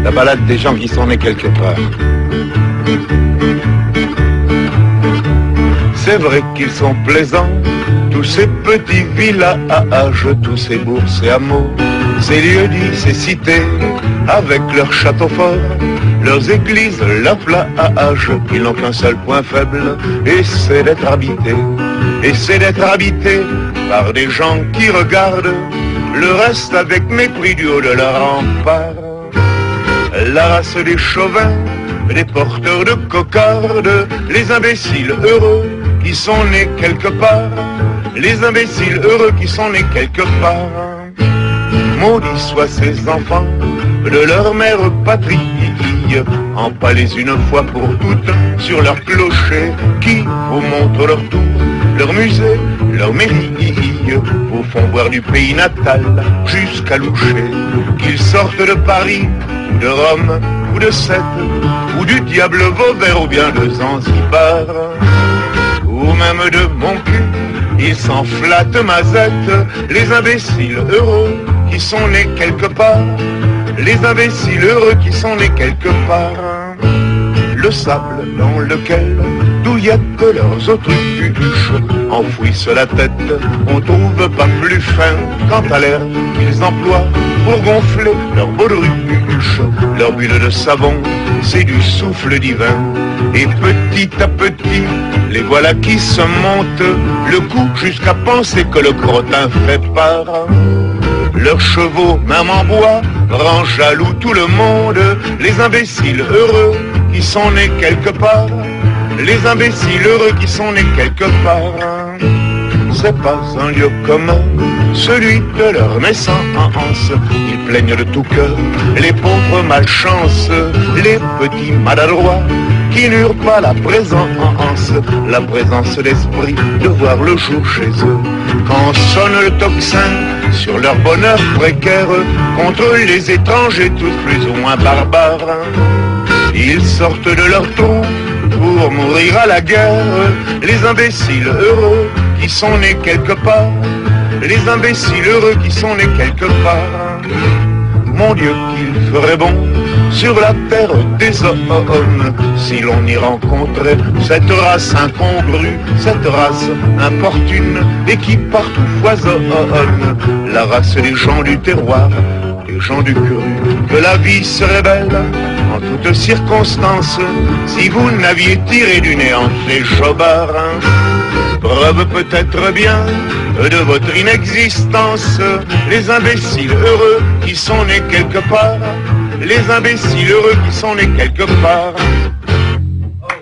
la balade des gens qui sont nés quelque part. C'est vrai qu'ils sont plaisants, tous ces petits villages, tous ces bourgs et hameaux, ces lieux-dits, ces cités, avec leurs châteaux forts, leurs églises, leurs plages. Ils n'ont qu'un seul point faible, et c'est d'être habités. Et c'est d'être habités par des gens qui regardent le reste avec mépris du haut de leur rempart. La race des chauvins, des porteurs de cocardes, les imbéciles heureux qui sont nés quelque part, les imbéciles heureux qui sont nés quelque part. Maudits soient ces enfants de leur mère patrie, empalés une fois pour toutes sur leur clocher, qui vous montrent leur tour, leur musée, leur mairie, vous font voir du pays natal jusqu'à Loucher. Qu'ils sortent de Paris, de Rome ou de Sète, ou du diable Vauvert ou bien de Zanzibar, ou même de mon cul, ils s'en flattent mazette, les imbéciles heureux qui sont nés quelque part, les imbéciles heureux qui sont nés quelque part. Le sable dans lequel douillettent leurs autruches enfouissent la tête, on trouve pas plus fin quant à l'air qu'ils emploient pour gonfler leurs baudruches. Leur bulle de savon, c'est du souffle divin, et petit à petit, les voilà qui se montent le cou jusqu'à penser que le crottin fait part. Leurs chevaux, même en bois, rendent jaloux tout le monde, les imbéciles heureux qui sont nés quelque part, les imbéciles heureux qui sont nés quelque part. C'est pas un lieu commun, celui de leur naissance. Ils plaignent de tout cœur les pauvres malchances, les petits maladroits qui n'eurent pas la présence d'esprit de voir le jour chez eux. Quand sonne le tocsin sur leur bonheur précaire, contre les étrangers tous plus ou moins barbares, ils sortent de leur trou pour mourir à la guerre, les imbéciles heureux qui sont nés quelque part, les imbéciles heureux qui sont nés quelque part. Mon Dieu, qu'il ferait bon sur la terre des hommes si l'on y rencontrait cette race incongrue, cette race importune et qui partout foisonne, la race des gens du terroir, des gens du cru. Que la vie serait belle en toutes circonstances si vous n'aviez tiré du néant les jobards. Preuve peut-être bien de votre inexistence, les imbéciles heureux qui sont nés quelque part, les imbéciles heureux qui sont nés quelque part.